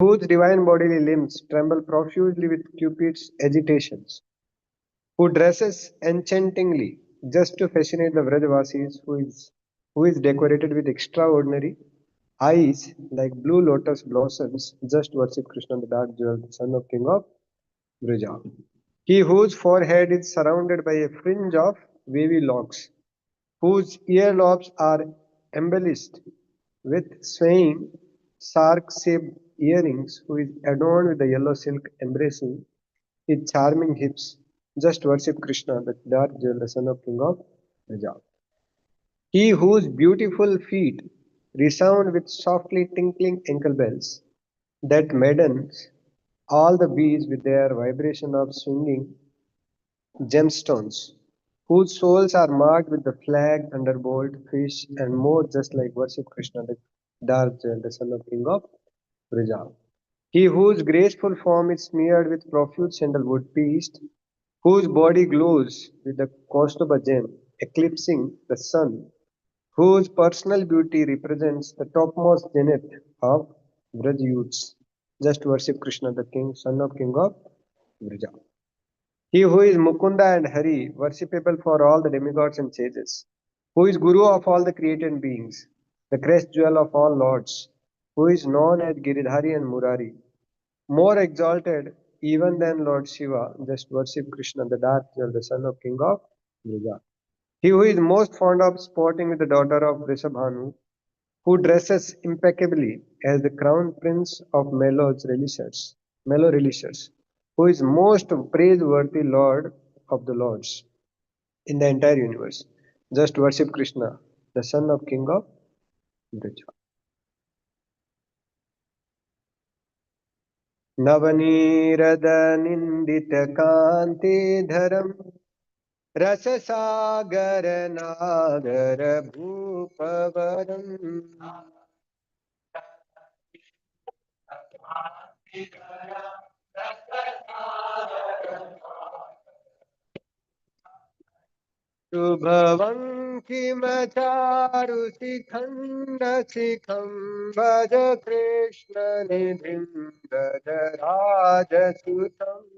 whose divine bodily limbs tremble profusely with Cupid's agitations, who dresses enchantingly just to fascinate the Vrajavasis, who is decorated with extraordinary eyes like blue lotus blossoms, just worship Krishna, the dark jewel, the son of King of Vraja. He whose forehead is surrounded by a fringe of wavy locks, whose earlobes are embellished with swaying sark-shaped earrings, who is adorned with the yellow silk embracing his charming hips, just worship Krishna, the dark jewel, the son of King of Raja. He whose beautiful feet resound with softly tinkling ankle bells, that maddens all the bees with their vibration of swinging gemstones, whose souls are marked with the flag, underbolt, fish, and more, just like worship Krishna, the dark jewel, the son of King of Brija. He whose graceful form is smeared with profuse sandalwood paste, whose body glows with the Kaustuba gem, eclipsing the sun, whose personal beauty represents the topmost zenith of Braj youths. Just worship Krishna, the King, son of King of Brija. He who is Mukunda and Hari, worshipable for all the demigods and sages, who is Guru of all the created beings, the crest jewel of all lords, who is known as Giridhari and Murari, more exalted even than Lord Shiva, just worship Krishna, the dark jewel, the son of King of Brija. He who is most fond of sporting with the daughter of Rishabhanu, who dresses impeccably as the crown prince of mellow relishers, who is most praiseworthy Lord of the Lords in the entire universe. Just worship Krishna, the son of King of Brija. नवनीरद निंदित कांति धरम रस सागर नागर भूपवरम शुभवं किमचारु शिखण्ड शिखं भज कृष्ण निधिं भज राजसुतम्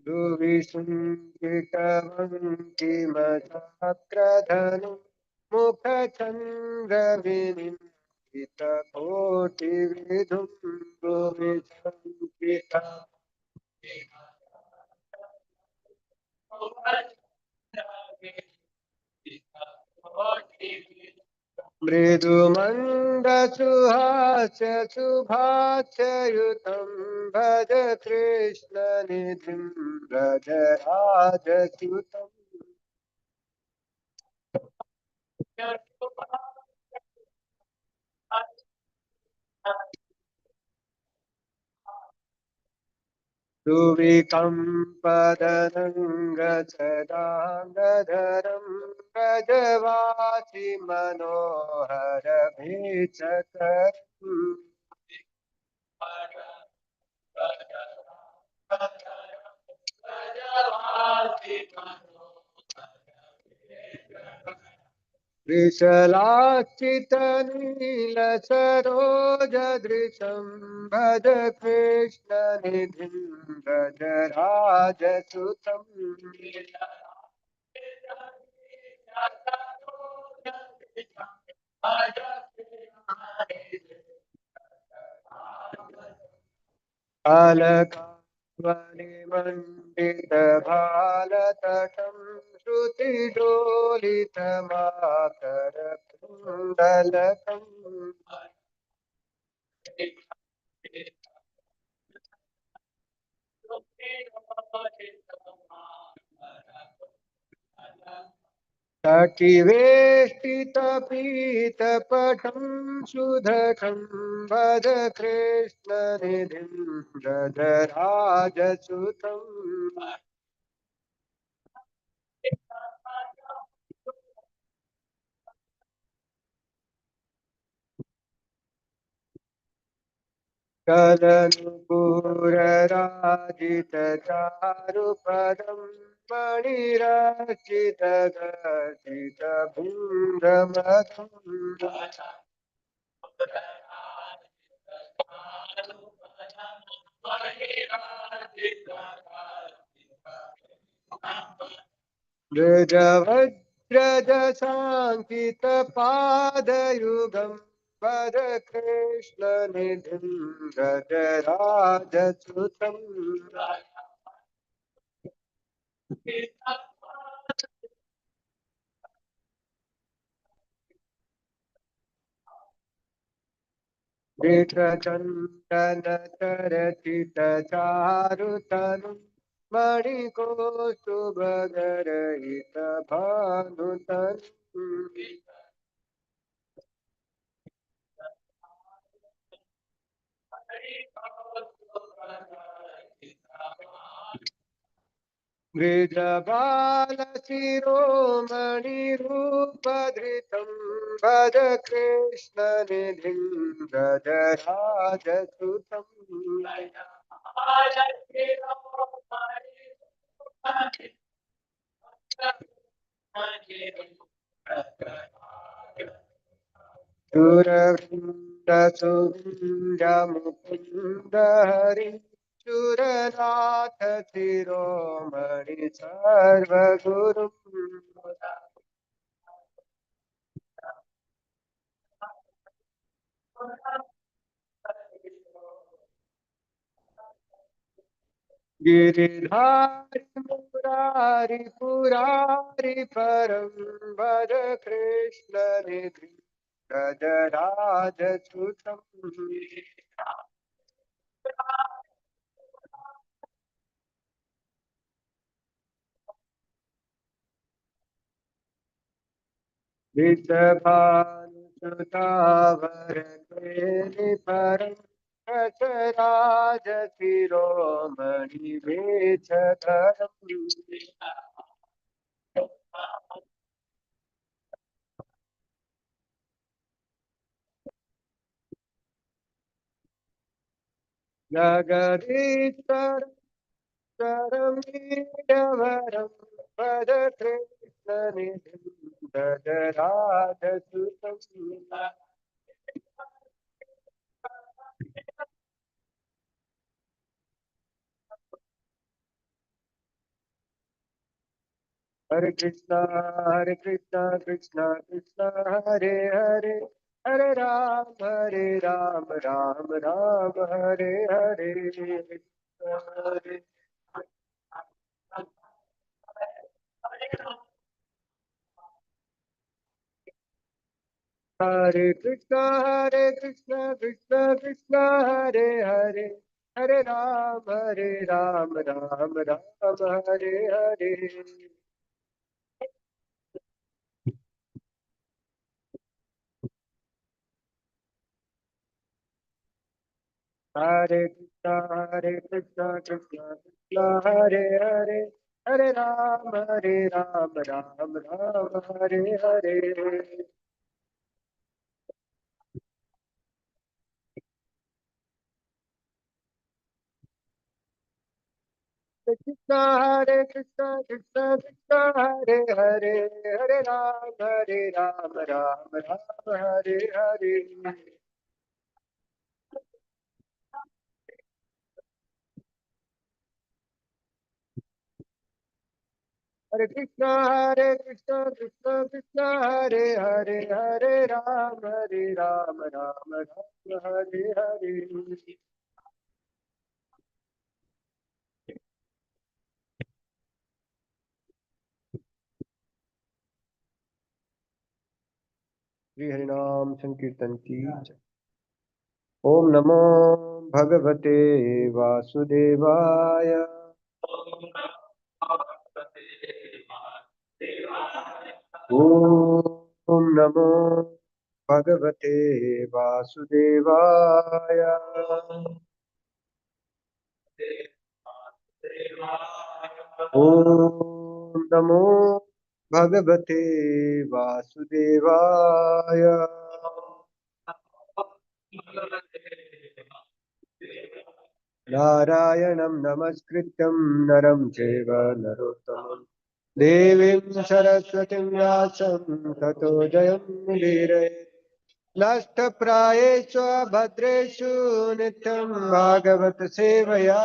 दुविशुम्बिकवं किमचाक्रधनुं मुखचन्द्रविनिन्दितकोटिविधुं भुविशङ्कितम् मृदुमन्दसुहास्य शुभास्ययुतं भज कृष्णनिधिं भज राजसुतम् सुविकम्पदनङ्गसदाङ्गधरं व्रजवासि मनोहर भेषकरम् विशलाक्षितनीलसरोजदृशं भज कृष्णनिधिं भज राजसुतम् अलकावलिमण्डितभालतटं श्रुतिडोलितमाकरकुण्डलकम् कटिवेष्टितपीतपटं सुधकं भज कृष्णनिधिं भज राजसुतम् कलनुपुरराजकुमारं चारुपदं मणिरचितगर्जितभृङ्गमधुम् व्रजवज्रजसाङ्कितपादयुगं वद कृष्णनिधिं व्रजराजच्युतम् वृषचन्दनचरचितचारुतनुं मणिकोस्तुभगरहितभानुतनुम् वृषबालशिरोमणिरूपधृतं भज कृष्णनिधिं व्रजराजसुतम् सुरवृन्दसुन्दमुकुन्द हरि सुरनाथ शिरोमणि सर्वगुरुम् गिरिधारि मुरारि पुरारि परं वद कृष्णनिधि गजराजच्युतम् वृषभानुसुतावरकेलि परं गजराजशिरोमणि वेषधरम् जगदीश्वर परमीडवरं पद कृष्णनिधिं गजराजसुतम् हरे कृष्णा कृष्णा कृष्णा हरे हरे हरे राम राम राम हरे हरे हरे हरे कृष्णा कृष्णा कृष्णा हरे हरे हरे राम राम राम हरे हरे हरे कृष्णा कृष्णा कृष्णा हरे राम राम राम हरे हरे कृष्णा कृष्णा कृष्णा हरे राम राम राम हरे हरे कृष्णा कृष्णा कृष्णा हरे राम राम राम हरे हरे श्री हरिनाम संकीर्तन की जय। ओम नमो भगवते वासुदेवाय ओम नमो भगवते वासुदेवाय ओम नमो भगवते वासुदेवाय नारायणं नमस्कृत्यं नरं चैव नरोत्तमं देवीं सरस्वतीं व्यासं ततो जयमुदीरये नष्टप्रायेषु भद्रेषु नित्यं भागवत सेवया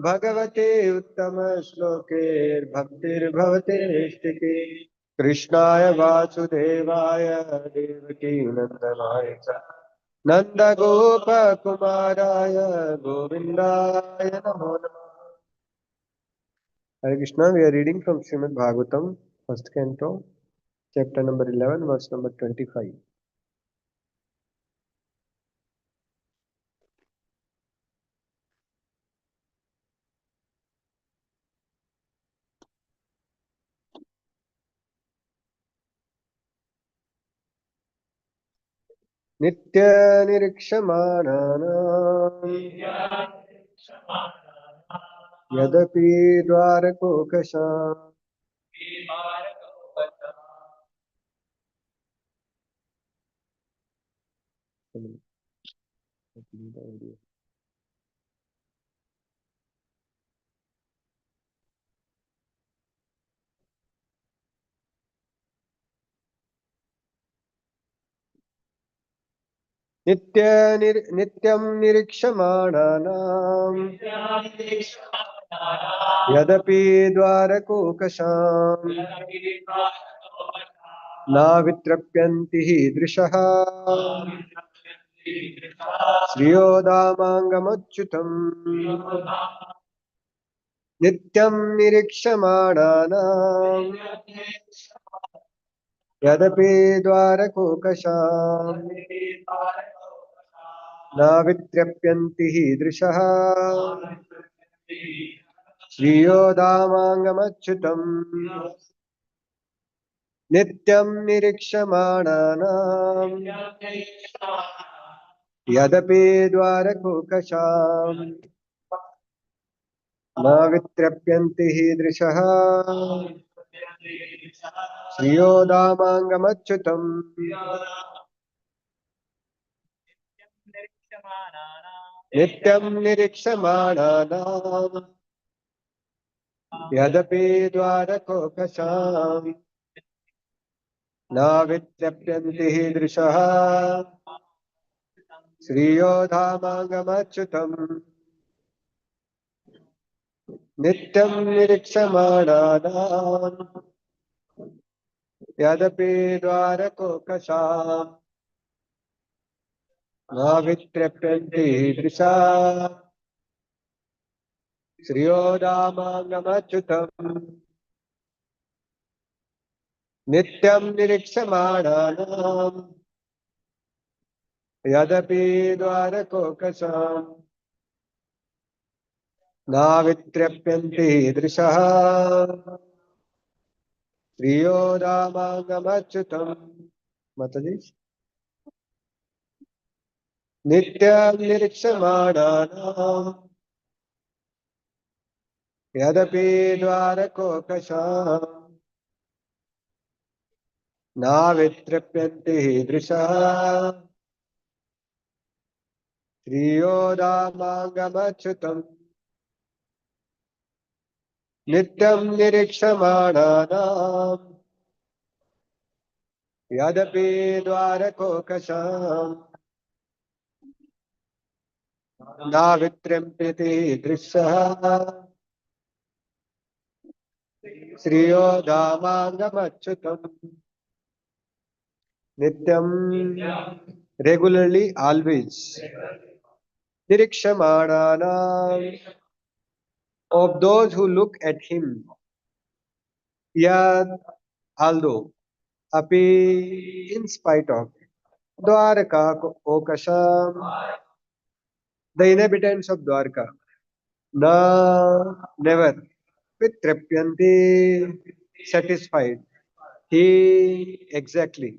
भगवते उत्तमश्लोके भक्तिर्भवते कृष्णाय वासुदेवाय देवकी नन्दनाय च नन्दगोपकुमाराय गोविन्दाय नमो नमः. Hare Krishna, we are reading from Śrīmad-Bhāgavatam, first canto, chapter number 11, verse number 25. नित्यनिरीक्षमाणानाम् यदपि द्वारकोकशाम् नित्यं निरीक्षमाणानाम् यदपि द्वारकोकशाम् नावित्रप्यन्ति हि दृशः श्रियोदामाङ्गमच्युतम् नित्यं निरीक्षमाणानाम् यदपि द्वारकोकशाम् नावित्रप्यन्ति हि दृशः श्रियोदामाङ्गमच्युतम् नित्यं निरीक्षमाणानाम् यदपि द्वारकोकशाम् नावित्रप्यन्ति हि दृशः श्रियोदामाङ्गमच्युतम् नित्यं निरीक्षमाणानाम् यदपि द्वारकोकशाम् नावित्रप्यन्ति हि दृशः श्रियोधामाङ्गमच्युतम् नित्यं निरीक्षमाणानाम् यदपि द्वारकोकशाम् नावित्रप्यन्ति हि दृशः श्रियोधामाङ्गमच्युतम् नित्यं निरीक्षमाणानाम् यदपि द्वारकोकशाम् नावित्रप्यन्ति हि दृशः श्रियोदामाङ्गमच्युतम् माताजी नित्यं निरीक्षमाणानाम् यदपि द्वारकोकशाम् नावित्रप्यन्ति हि दृशः श्रियोदामाङ्गमच्युतम् नित्यं निरीक्षमाणानाम् यदपि द्वारकोकशाम् नावित्रप्यन्ति हि दृशः श्रियोदामाङ्गमच्युतम् नित्यं regularly always nirikshamananam of those who look at him yad although api in spite of dwarka okasham the inhabitants of dwarka na never vitrapyanti satisfied he exactly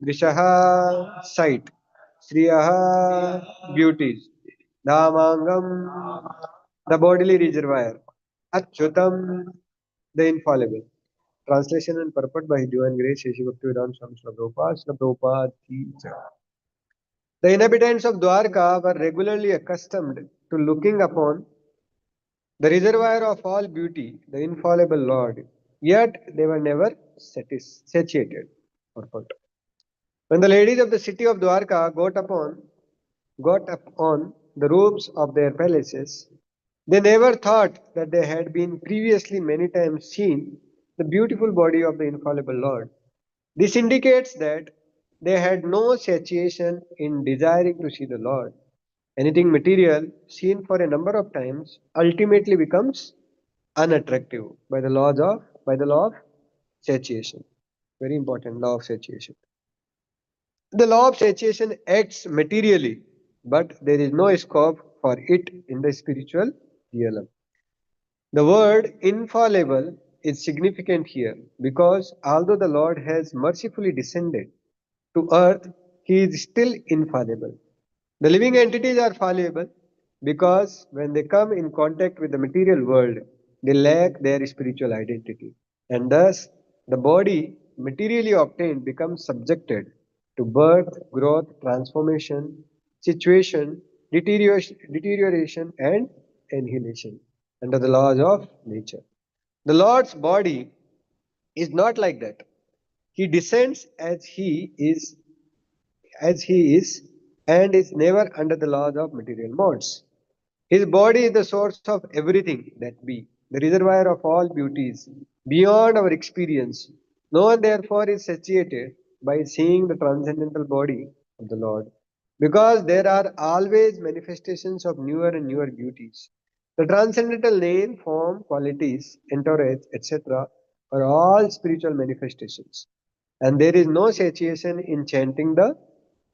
Drishaha sight, Shriyaha beauties, Dhamangam the bodily reservoir, Achyutam the infallible. Translation and purport by His Divine Grace Shri Bhaktivedanta Swami Śrīla Prabhupāda, Śrīla Prabhupāda ki jai. The inhabitants of Dwarka were regularly accustomed to looking upon the reservoir of all beauty, the infallible Lord, yet they were never satiated or put. When the ladies of the city of Dwarka got up on the roofs of their palaces, they never thought that they had been previously many times seen the beautiful body of the infallible Lord. This indicates that they had no satiation in desiring to see the Lord. Anything material seen for a number of times ultimately becomes unattractive by the law of satiation. Very important law of satiation. The law of satiation acts materially, but there is no scope for it in the spiritual realm. The word infallible is significant here because although the Lord has mercifully descended to earth, he is still infallible. The living entities are fallible because when they come in contact with the material world, they lack their spiritual identity. And thus, the body materially obtained becomes subjected to birth, growth, transformation, situation, deterioration and annihilation under the laws of nature. The Lord's body is not like that. He descends as he is and is never under the laws of material modes. His body is the source of everything that be, the reservoir of all beauties, beyond our experience. No one therefore is satiated by seeing the transcendental body of the Lord, because there are always manifestations of newer and newer beauties. The transcendental name, form, qualities, entourage, etc. are all spiritual manifestations. And there is no satiation in chanting the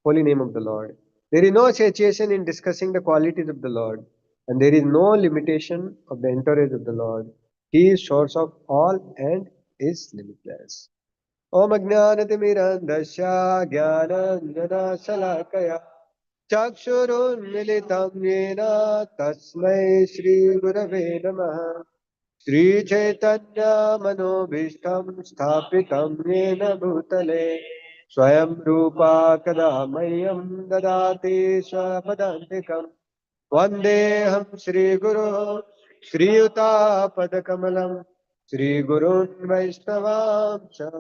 holy name of the Lord. There is no satiation in discussing the qualities of the Lord. And there is no limitation of the entourage of the Lord. He is source of all and is limitless. Om Ajnanatimirandasya Jnananjana Salakaya Chakshurunmilitam Yena Tasmai Shri Gurave Namaha Shri Chaitanya Manobhishtam Sthapitam Yena Bhutale Swayam Rupa Kada Mayam Dadati Swapadantikam Vandeham Shri Guru Shri Yuta Padakamalam Shri Gurun Vaishnavam Cha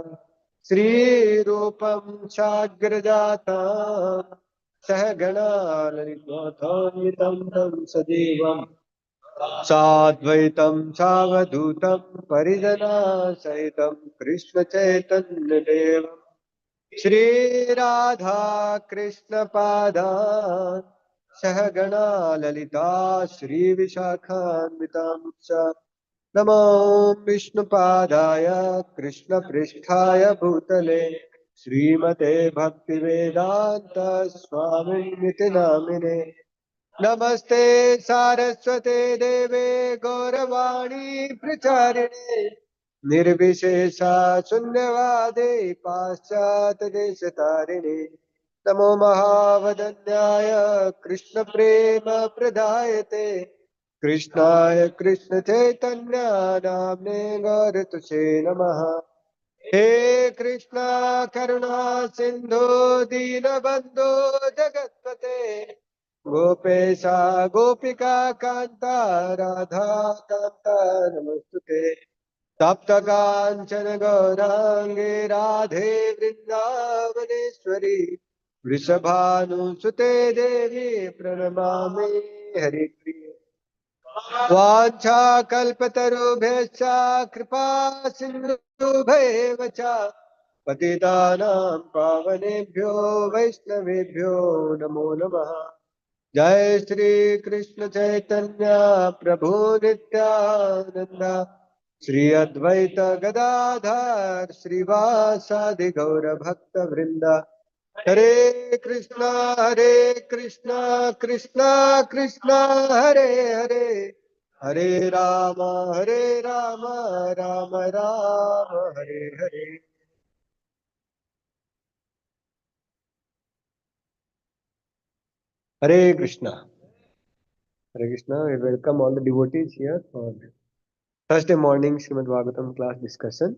Shri Rupam Sagrajatam Sahagana Lalitotham Tam Sajivam Sadvaitam Savadutam Parijana Sahitam Krishna Chaitanya Devam Shri Radha Krishna Pada Sahagana Lalita Shri Vishakhanvitam Cha Namo Vishnu Padaya Krishna Pristhaya Bhutale Srimate Bhakti Vedanta Swami Niti Namine Namaste Saraswate Deve Gauravani Pracharine Nirvishesha Sunyavade Paschat Deshatarine Namo Mahavadanyaya Krishna Prema Pradayate Krishnaya Krishna Chaitanya Namne Gauratushe Namaha He Krishna Karuna Sindhu Dinabandhu Jagatpate Gopesha Gopika Kanta Radha Kanta Namostute Tapta Kanchana Gaurangi Radhe Vrindavaneshwari Vrishabhanu Sute Devi Pranamami Hari Priya Vacha kalpatarubhescha kripa sindhubheva cha patitanam pavanebhyo vaishnavebhyo namo namaha Jai Shri Krishna Chaitanya Prabhu Nityananda Shri Advaita Gadadhar Shri Vasadi Gaura Bhakta Vrinda Hare Krishna Krishna Krishna Hare Hare Hare Rama Rama Rama Hare Hare Hare Krishna. Hare Krishna. We welcome all the devotees here for Thursday morning Śrīmad-Bhāgavatam class discussion.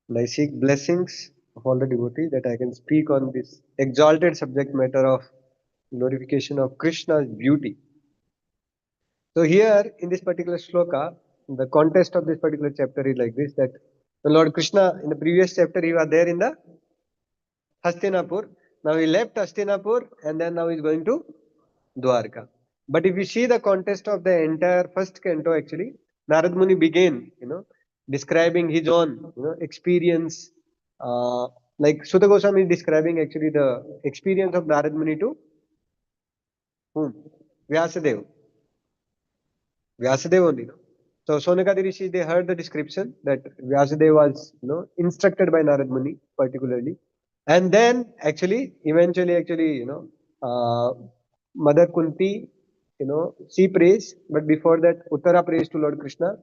And I seek blessings of all the devotees that I can speak on this exalted subject matter of glorification of Krishna's beauty. So here in this particular shloka, the context of this particular chapter is like this, that the Lord Krishna in the previous chapter he was there in the Hastinapur. Now he left Hastinapur and then now he's going to Dwarka. But if you see the context of the entire first canto, actually, Narad Muni began, describing his own, experience. Like Sutta Goswami is describing actually the experience of Narad Muni to whom? Vyasadeva. Vyasadeva only. No? So Sonakadi Rishi, they heard the description that Vyasadeva was, instructed by Narad Muni particularly. And then eventually, Mother Kunti, she prays, but before that, Uttara prays to Lord Krishna,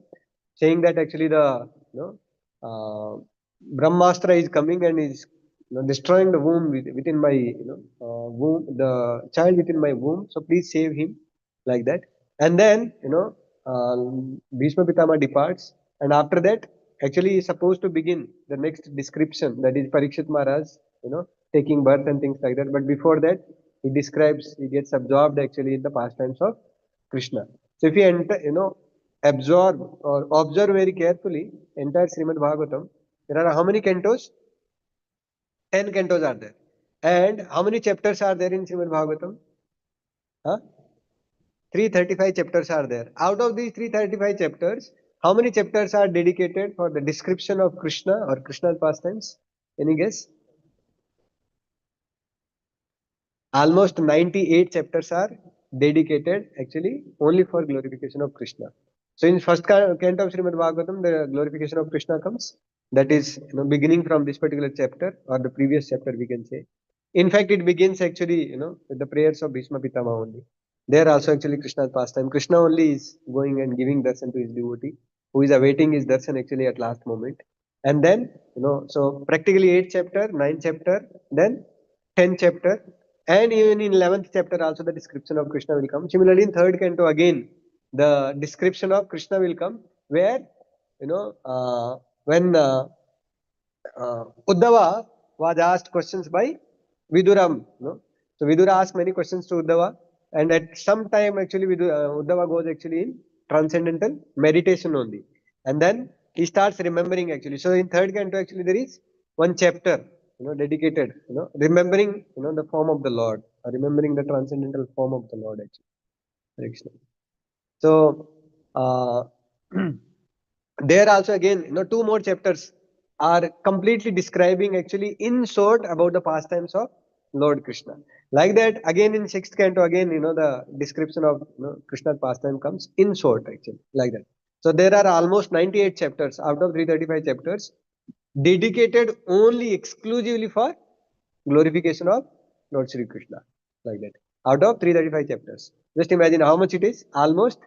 saying that actually the, Brahmastra is coming and is, destroying the womb within my, womb, the child within my womb. So please save him, like that. And then, Bhishma Pitama departs, and after that, actually, he is supposed to begin the next description, that is Parikshit Maharaj, taking birth and things like that. But before that, he gets absorbed actually in the pastimes of Krishna. So if you enter, absorb or observe very carefully entire Śrīmad-Bhāgavatam, there are how many cantos? 10 cantos are there. And how many chapters are there in Śrīmad-Bhāgavatam? Huh? 335 chapters are there. Out of these 335 chapters, how many chapters are dedicated for the description of Krishna or Krishna's pastimes? Any guess? Almost 98 chapters are dedicated actually only for glorification of Krishna. So in first canto of Śrīmad Bhagavatam, the glorification of Krishna comes. That is, beginning from this particular chapter or the previous chapter, we can say. In fact, it begins actually, with the prayers of Bhishma Pitama only. There also actually Krishna's pastime. Krishna only is going and giving darshan to his devotee, who is awaiting his darshan actually at last moment. And then, so practically 8 chapter, 9 chapter, then 10 chapter, and even in 11th chapter also the description of Krishna will come. Similarly, in third canto again, the description of Krishna will come, where, when Uddhava was asked questions by Viduram. So Vidura asked many questions to Uddhava, and at some time actually Uddhava goes actually in transcendental meditation only, and then he starts remembering actually. So in third canto actually there is one chapter, dedicated, remembering, the form of the Lord, or remembering the transcendental form of the Lord actually. Hare Krishna. So there also again, two more chapters are completely describing actually in short about the pastimes of Lord Krishna. Like that, again in sixth canto, again, the description of Krishna's pastime comes in short actually, like that. So there are almost 98 chapters out of 335 chapters dedicated only exclusively for glorification of Lord Sri Krishna, like that. Out of 335 chapters. Just imagine how much it is. Almost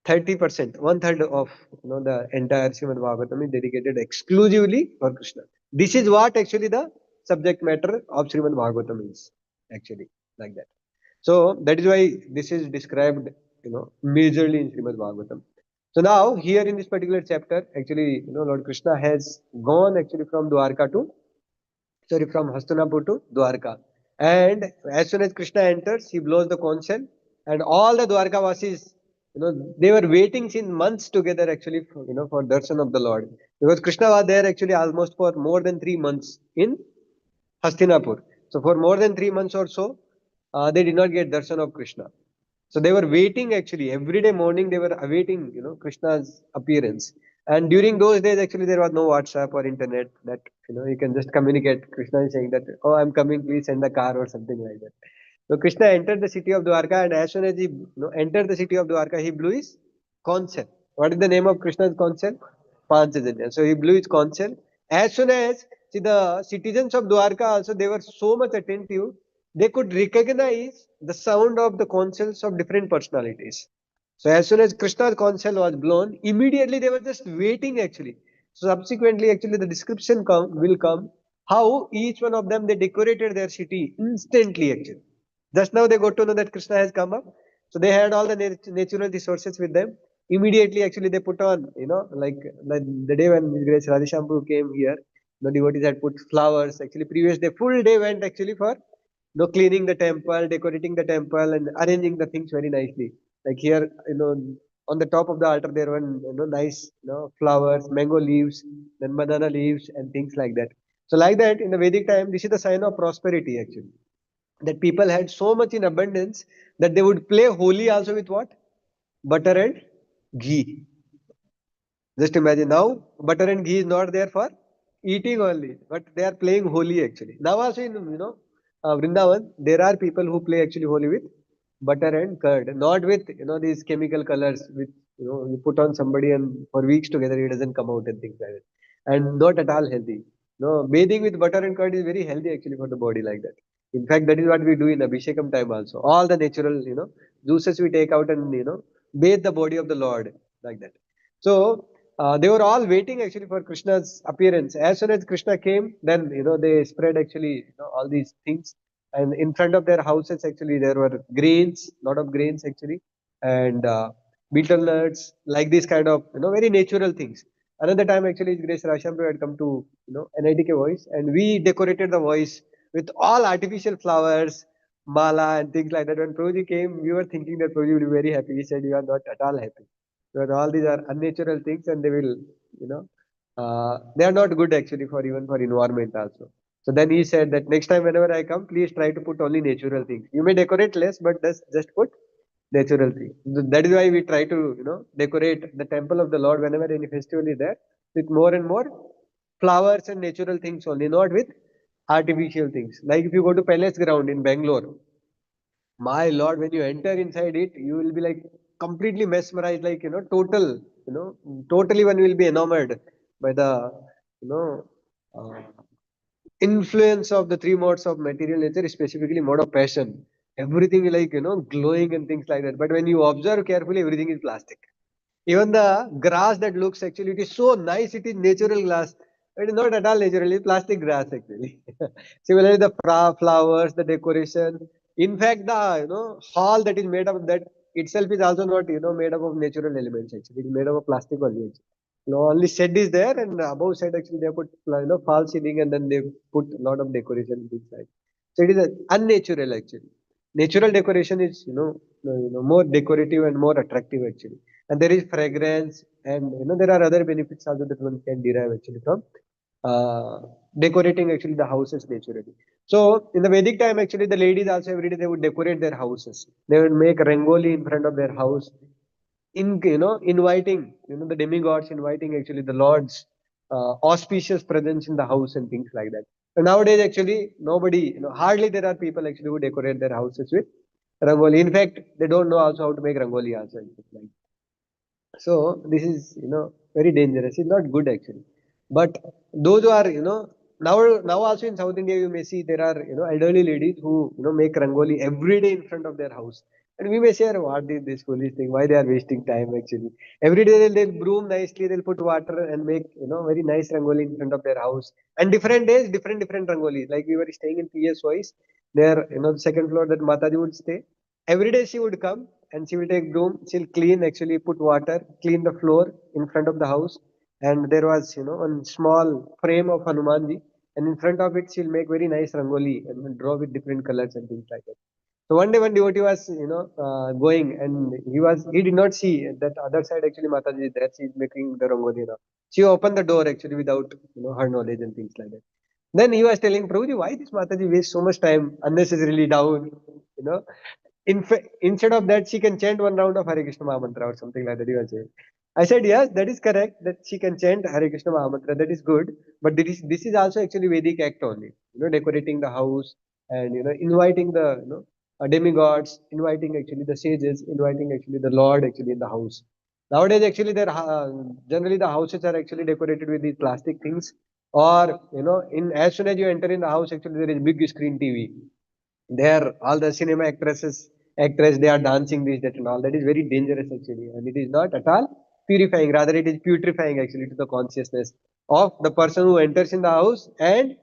30%, one third of the entire Śrīmad Bhāgavatam is dedicated exclusively for Krishna. This is what actually the subject matter of Śrīmad Bhāgavatam is actually, like that. So that is why this is described, majorly in Śrīmad Bhāgavatam. So now here in this particular chapter, actually, Lord Krishna has gone actually from Hastinapur to Dwarka. And as soon as Krishna enters, he blows the conch shell, and all the Dwarka Vasis, they were waiting since months together actually for darshan of the Lord, because Krishna was there actually almost for more than 3 months in Hastinapur. So for more than 3 months or so, they did not get darshan of Krishna. So they were waiting actually every day morning. They were awaiting Krishna's appearance. And during those days actually there was no WhatsApp or internet that you can just communicate. Krishna is saying that, oh, I'm coming, please send a car or something like that. So Krishna entered the city of Dwarka, and as soon as he entered the city of Dwarka, he blew his conch shell. What is the name of Krishna's conch shell? Panchajanya. So he blew his conch shell. As soon as, see, the citizens of Dwarka also, they were so much attentive, they could recognize the sound of the conch shells of different personalities. So as soon as Krishna's conch shell was blown, immediately they were just waiting actually. So subsequently actually the description will come how each one of them, they decorated their city instantly actually. Just now they got to know that Krishna has come up. So they had all the natural resources with them. Immediately actually they put on, like the day when His Grace Radhishampur came here, the devotees had put flowers. Actually previous day, full day went actually for cleaning the temple, decorating the temple, and arranging the things very nicely. Like here, on the top of the altar there were nice flowers, mango leaves, then banana leaves and things like that. So like that in the Vedic time, this is the sign of prosperity actually. That people had so much in abundance that they would play Holi also with what? Butter and ghee. Just imagine now, butter and ghee is not there for eating only, but they are playing Holi actually. Now also in Vrindavan, there are people who play actually Holi with butter and curd, not with these chemical colors which you put on somebody and for weeks together it doesn't come out and things like that, and not at all healthy. No, bathing with butter and curd is very healthy actually for the body like that. In fact, that is what we do in Abhishekam time also. All the natural juices we take out and bathe the body of the Lord like that. So they were all waiting actually for Krishna's appearance. As soon as Krishna came, then they spread actually all these things, and in front of their houses actually there were grains, lot of grains actually, and betel nuts, like these kind of very natural things. Another time actually Grace Rashambu had come to NITK Voice, and we decorated the voice with all artificial flowers, mala and things like that. When Prabhuji came, we were thinking that Prabhuji would be very happy. He said, "You are not at all happy. Because all these are unnatural things and they will, they are not good actually for even for environment also." So then he said that next time whenever I come, please try to put only natural things. You may decorate less, but just put natural things. That is why we try to, decorate the temple of the Lord whenever any festival is there with more and more flowers and natural things only, not with artificial things. Like if you go to Palace Ground in Bangalore, my Lord, when you enter inside it, you will be like completely mesmerized, like, totally one will be enamored by the, you know, uh, influence of the three modes of material nature, specifically mode of passion. Everything like, glowing and things like that. But when you observe carefully, everything is plastic. Even the grass that looks actually, it is so nice, it is natural grass. It is not at all natural, it is plastic grass actually. Similarly, the flowers, the decoration. In fact, the hall that is made up of that itself is also not made up of natural elements actually. It is made up of plastic only. Actually. Only shed is there, and above shed actually they put false ceiling and then they put a lot of decoration inside. So it is unnatural actually. Natural decoration is more decorative and more attractive actually, and there is fragrance, and there are other benefits also that one can derive actually from uh, decorating actually the houses naturally. So in the Vedic time actually the ladies also every day they would decorate their houses. They would make rangoli in front of their house, in inviting the demigods, inviting actually the Lord's auspicious presence in the house and things like that. So nowadays actually nobody, hardly there are people actually who decorate their houses with rangoli. In fact, they don't know also how to make rangoli also. So this is very dangerous. It's not good actually. But those who are now also in South India you may see there are elderly ladies who make rangoli every day in front of their house. And we may say, what is this foolish thing? Why they are wasting time actually? Every day they'll broom nicely, they'll put water and make very nice rangoli in front of their house. And different days, different rangoli. Like we were staying in PS Voice, there the second floor that Mataji would stay. Every day she would come and she will take broom, she'll clean, actually put water, clean the floor in front of the house. And there was, one small frame of Hanumanji, and in front of it she'll make very nice rangoli and draw with different colors and things like that. So one day one devotee was, going, and he did not see that other side actually Mataji is there, she's making the rangoli now. She opened the door actually without, her knowledge and things like that. Then he was telling Prabhuji, why this Mataji wastes so much time unnecessarily down, you know. Instead of that, she can chant one round of Hare Krishna Mahamantra or something like that. You are saying. I said, yes, that is correct. That she can chant Hare Krishna Mahamantra. That is good. But this is also actually Vedic act only. Decorating the house and inviting the demigods, inviting actually the sages, inviting actually the Lord actually in the house. Nowadays, actually, there generally the houses are actually decorated with these plastic things. Or in as soon as you enter in the house, actually there is big screen TV. There, all the cinema actress, they are dancing this, that, and all. That is very dangerous actually, and it is not at all purifying. Rather, it is putrefying actually to the consciousness of the person who enters in the house and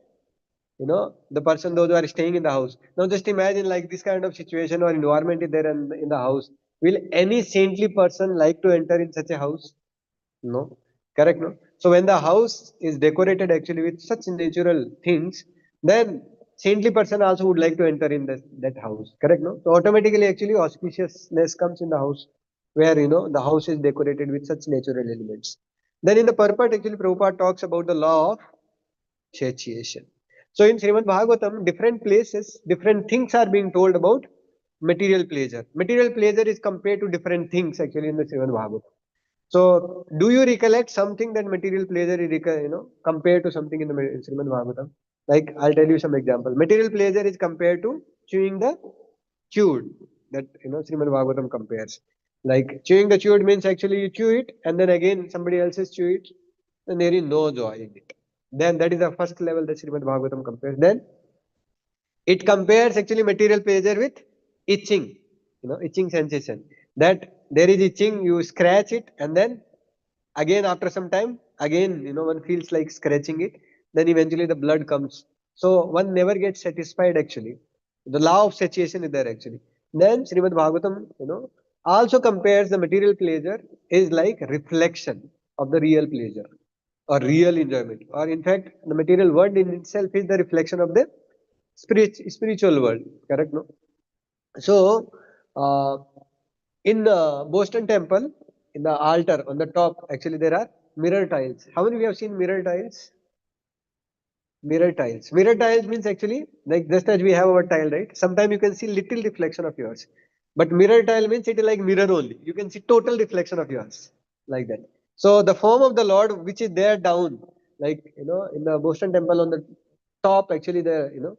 the person those who are staying in the house. Now, just imagine like this kind of situation or environment is there in the house. Will any saintly person like to enter in such a house? No, correct, no. So when the house is decorated actually with such natural things, then saintly person also would like to enter in that house. Correct, no? So automatically, actually, auspiciousness comes in the house where, the house is decorated with such natural elements. Then in the purport, actually, Prabhupada talks about the law of satiation. So in Śrīmad-Bhāgavatam, different places, different things are being told about material pleasure. Material pleasure is compared to different things actually in the Śrīmad-Bhāgavatam. So do you recollect something that material pleasure is, compared to something in the Śrīmad-Bhāgavatam? Like I'll tell you some example. Material pleasure is compared to chewing the chewed, that Śrīmad-Bhāgavatam compares. Like chewing the chewed means actually you chew it and then again somebody else is chew it, and there is no joy in it. Then that is the first level that Śrīmad-Bhāgavatam compares. Then it compares actually material pleasure with itching, itching sensation. That there is itching, you scratch it, and then again after some time, again one feels like scratching it. Then eventually the blood comes. So one never gets satisfied actually. The law of satiation is there actually. Then Srimad Bhagavatam, also compares the material pleasure is like reflection of the real pleasure or real enjoyment. Or in fact, the material world in itself is the reflection of the spiritual world. Correct, no? So, in the Boston temple, in the altar on the top, actually there are mirror tiles. How many we have seen mirror tiles? Mirror tiles. Mirror tiles means actually like just as we have our tile, right? Sometimes you can see little reflection of yours. But mirror tile means it is like mirror only. You can see total reflection of yours like that. So the form of the Lord which is there down, like in the Boston temple on the top, actually the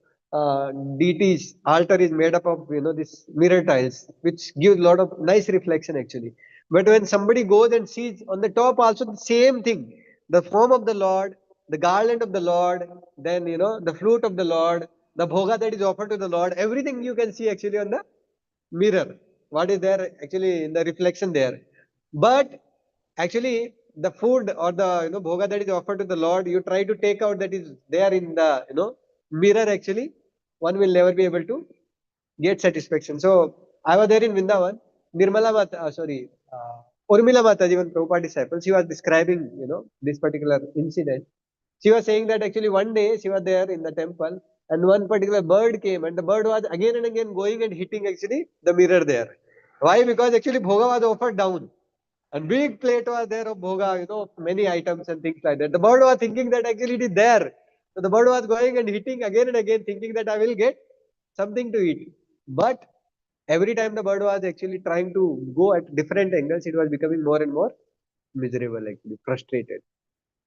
deity's altar is made up of this mirror tiles, which gives a lot of nice reflection actually. But when somebody goes and sees on the top also the same thing, the form of the Lord, the garland of the Lord, then the flute of the Lord, the bhoga that is offered to the Lord, everything you can see actually on the mirror. What is there actually in the reflection there? But actually the food or the bhoga that is offered to the Lord, you try to take out that is there in the mirror actually, one will never be able to get satisfaction. So I was there in Vrindavan. Nirmala Mata, Urmila Mataji, one Prabhupada disciple, she was describing, this particular incident. She was saying that actually one day she was there in the temple and one particular bird came and the bird was again and again going and hitting actually the mirror there. Why? Because actually bhoga was offered down and big plate was there of bhoga, many items and things like that. The bird was thinking that actually it is there. So the bird was going and hitting again and again thinking that I will get something to eat. But every time the bird was actually trying to go at different angles, it was becoming more and more miserable, actually frustrated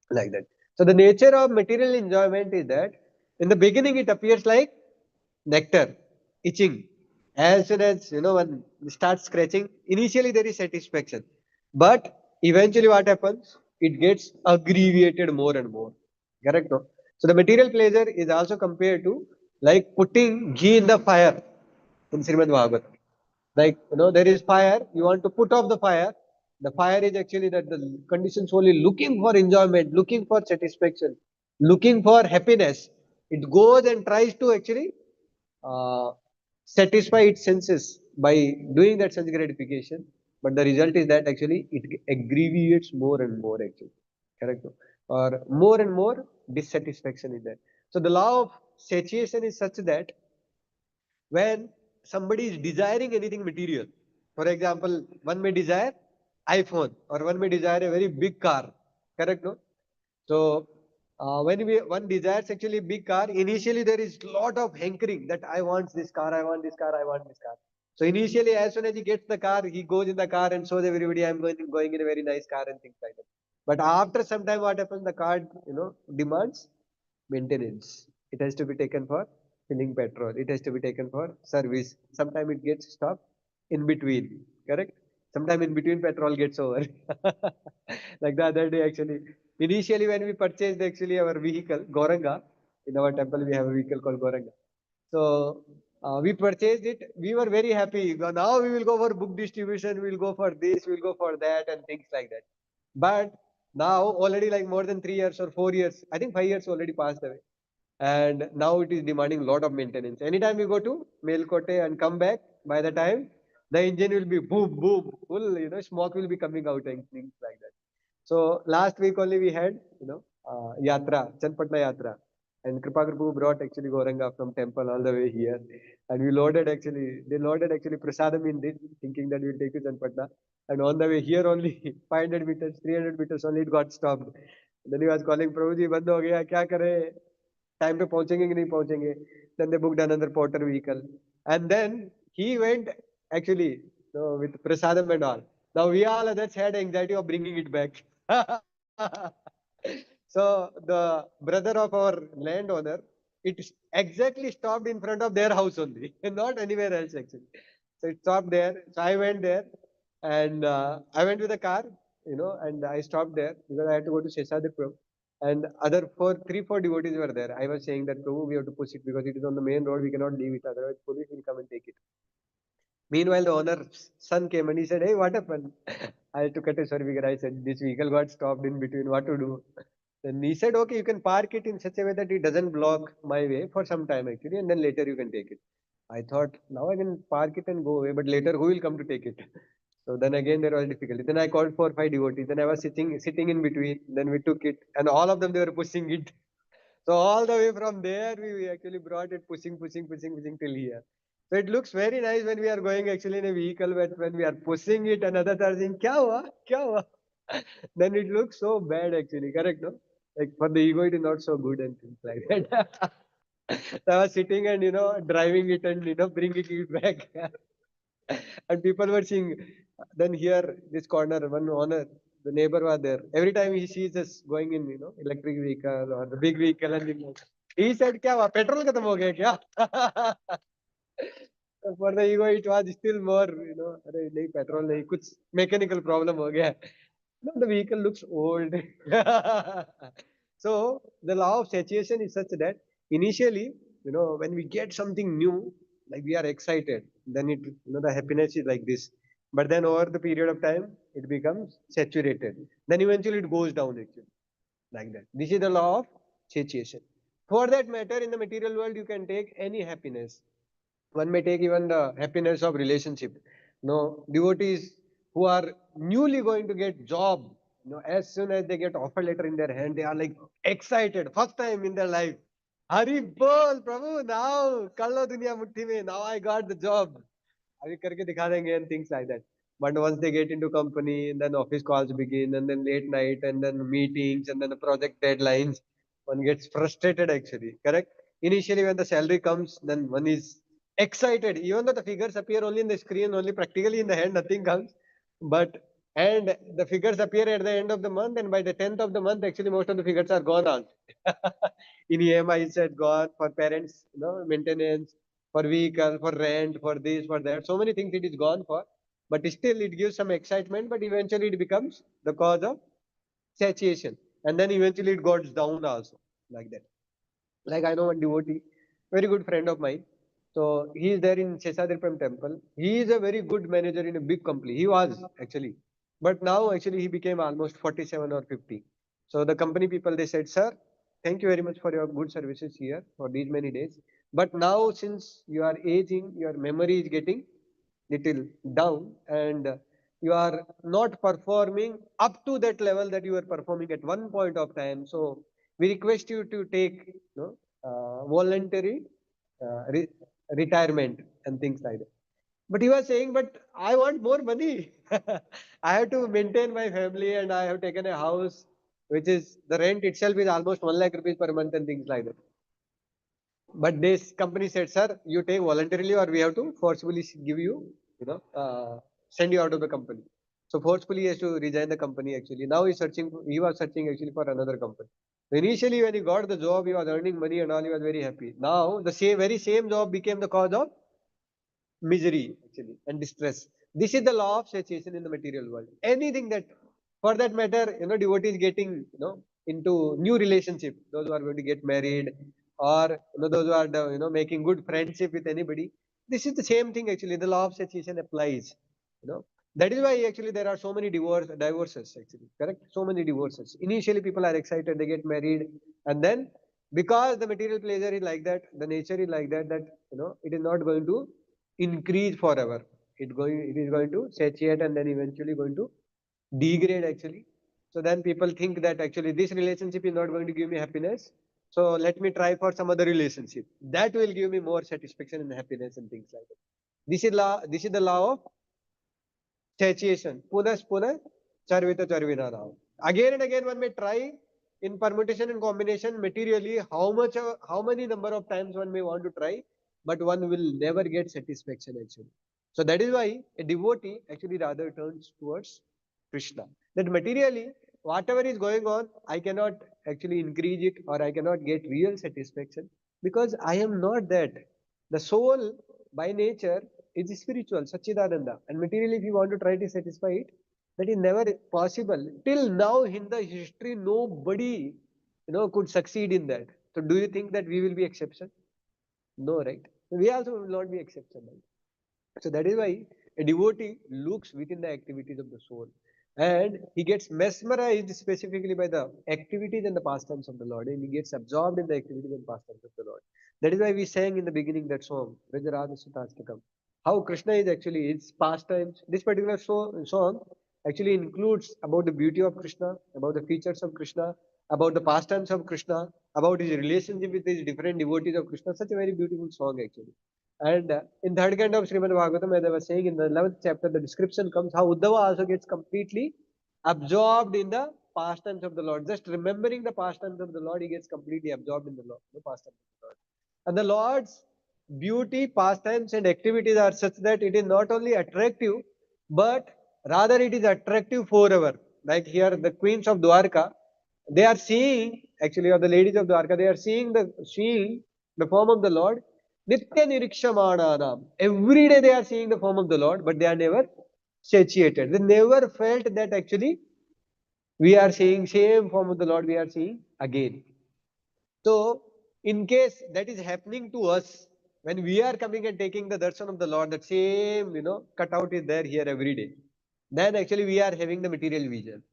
like that. So the nature of material enjoyment is that in the beginning it appears like nectar, itching. As soon as one starts scratching, initially there is satisfaction, but eventually what happens? It gets aggravated more and more. Correct? No? So the material pleasure is also compared to like putting ghee in the fire in Srimad Bhagavatam. Like, there is fire, you want to put off the fire. The fire is actually that the condition solely looking for enjoyment, looking for satisfaction, looking for happiness. It goes and tries to actually uh, satisfy its senses by doing that sense gratification. But the result is that actually it aggravates more and more actually. Correct? Or more and more dissatisfaction is there. So the law of satiation is such that when somebody is desiring anything material, for example, one may desire iPhone or one may desire a very big car, correct? No? So when one desires actually big car, initially there is lot of hankering that I want this car, I want this car, I want this car. So initially, as soon as he gets the car, he goes in the car and shows everybody I'm going in a very nice car and things like that. But after some time, what happens? The car, demands maintenance. It has to be taken for filling petrol. It has to be taken for service. Sometimes it gets stopped in between. Correct? Sometime in between petrol gets over. Like the other day, actually. Initially, when we purchased actually our vehicle, Goranga, in our temple we have a vehicle called Goranga. So we purchased it. We were very happy. Now we will go for book distribution. We will go for this. We will go for that and things like that. But now already like more than 3 years or 4 years, I think 5 years already passed away. And now it is demanding a lot of maintenance. Anytime you go to Melkote and come back, by the time the engine will be boom, boom, full, smoke will be coming out and things like that. So last week only we had, Yatra, Chanpatna Yatra. And Kripa brought actually Goranga from temple all the way here. And they loaded actually Prasadam in it, thinking that we'll take it to Patna. And on the way here only 500 meters, 300 meters only it got stopped. Then he was calling, Prabhuji, band ho gaya, kya kare? Time pe pahunchenge ki nahi pahunchenge? Then they booked another porter vehicle. And then he went actually with Prasadam and all. Now we all others had anxiety of bringing it back. So the brother of our landowner, it exactly stopped in front of their house only, not anywhere else actually. So it stopped there. So I went there, and I went with a car, and I stopped there because I had to go to Seshadripur. And other three, four devotees were there. I was saying that, Prabhu, we have to push it because it is on the main road. We cannot leave it. Otherwise, police will come and take it. Meanwhile, the owner's son came and he said, "Hey, what happened?" I had to cut a sorry because I said, "This vehicle got stopped in between. What to do?" Then he said, "Okay, you can park it in such a way that it doesn't block my way for some time actually, and then later you can take it." I thought, now I can park it and go away, but later who will come to take it? So then again there was difficulty. Then I called 4 5 devotees. Then I was sitting in between. Then we took it, and all of them they were pushing it. So all the way from there, we actually brought it pushing till here. So it looks very nice when we are going actually in a vehicle, but when we are pushing it and others are saying, "Kya hua? Kya hua?" Then it looks so bad actually, correct, no? Like for the ego, it is not so good and things like that. So I was sitting and, driving it and, bringing it back. And people were seeing, then here, this corner, one owner, the neighbor was there. Every time he sees us going in, electric vehicle or the big vehicle, and he said, "Kya hua? Petrol khatam ho gaya kya?" So for the ego, it was still more, अरे नहीं petrol नहीं, कुछ mechanical problem हो गया. No, the vehicle looks old. So the law of satiation is such that initially, when we get something new, like we are excited, then the happiness is like this. But then over the period of time, it becomes saturated. Then eventually it goes down actually, like that. This is the law of satiation. For that matter, in the material world, you can take any happiness. One may take even the happiness of relationship. Devotees who are newly going to get job, as soon as they get offer letter in their hand, they are like excited, first time in their life. Hari bol, Prabhu, now, kar lo duniya mutti mein, now I got the job. Abhi karke dikha denge and things like that. But once they get into company, and then office calls begin, and then late night, and then meetings, and then the project deadlines, one gets frustrated actually, correct? Initially, when the salary comes, then one is excited, even though the figures appear only in the screen, only practically in the hand, nothing comes. But and the figures appear at the end of the month, and by the 10th of the month, actually most of the figures are gone out. In EMI, it's gone for parents, maintenance, for vehicle, for rent, for this, for that. So many things it is gone for, but still it gives some excitement. But eventually it becomes the cause of satiation, and then eventually it goes down also, like that. Like I know one devotee, very good friend of mine. So he is there in Shesadripam temple. He is a very good manager in a big company. He was actually, but now actually he became almost 47 or 50. So the company people they said, "Sir, thank you very much for your good services here for these many days. But now since you are aging, your memory is getting little down, and you are not performing up to that level that you were performing at one point of time. So we request you to take voluntary re- retirement and things like that." But he was saying, "But I want more money. I have to maintain my family, and I have taken a house which is the rent itself is almost 1 lakh rupees per month and things like that." But this company said, "Sir, you take voluntarily, or we have to forcefully give you, send you out of the company." So forcefully he has to resign the company actually. Now he was searching actually for another company. Initially, when he got the job, he was earning money and all, he was very happy. Now the very same job became the cause of misery actually and distress. This is the law of satiation in the material world. Anything that, for that matter, devotees getting, into new relationship, those who are going to get married, or those who are making good friendship with anybody. This is the same thing actually. The law of satiation applies. You know that is why actually there are so many divorces actually. Correct? So many divorces. Initially, people are excited, they get married, and then because the material pleasure is like that, the nature is like that, that it is not going to increase forever. It is going to satiate and then eventually going to degrade actually. So then people think that actually this relationship is not going to give me happiness. So let me try for some other relationship. That will give me more satisfaction and happiness and things like that. This is the law of satiation. Punas punah charvita charvina now. Again and again one may try in permutation and combination materially how many number of times one may want to try, but one will never get satisfaction actually. So that is why a devotee actually rather turns towards Krishna. That materially whatever is going on, I cannot actually increase it or I cannot get real satisfaction because I am not that. The soul by nature is spiritual, Satchidananda. And materially, if you want to try to satisfy it, that is never possible. Till now, in the history, nobody, could succeed in that. So, do you think that we will be exception? No, right? We also will not be exception. Right? So that is why a devotee looks within the activities of the soul and he gets mesmerized specifically by the activities and the pastimes of the Lord and he gets absorbed in the activities and pastimes of the Lord. That is why we sang in the beginning that song, Vrajarada Sutastakam. How Krishna is actually his pastimes. This particular song actually includes about the beauty of Krishna, about the features of Krishna, about the pastimes of Krishna, about his relationship with his different devotees of Krishna. Such a very beautiful song actually. And in third canto of Śrīmad-Bhāgavatam, as I was saying in the 11th chapter, the description comes how Uddhava also gets completely absorbed in the pastimes of the Lord. Just remembering the pastimes of the Lord, he gets completely absorbed in the pastimes of the Lord. And the Lord's beauty, pastimes, and activities are such that it is not only attractive, but rather it is attractive forever. Like here, the queens of Dwarka, they are seeing, actually, or the ladies of Dwarka, they are seeing the form of the Lord. Nitya Nirikshamananam. Every day they are seeing the form of the Lord, but they are never satiated. They never felt that actually we are seeing same form of the Lord, we are seeing again. So, in case that is happening to us, when we are coming and taking the darshan of the Lord, that same, cutout is there here every day. Then actually we are having the material vision.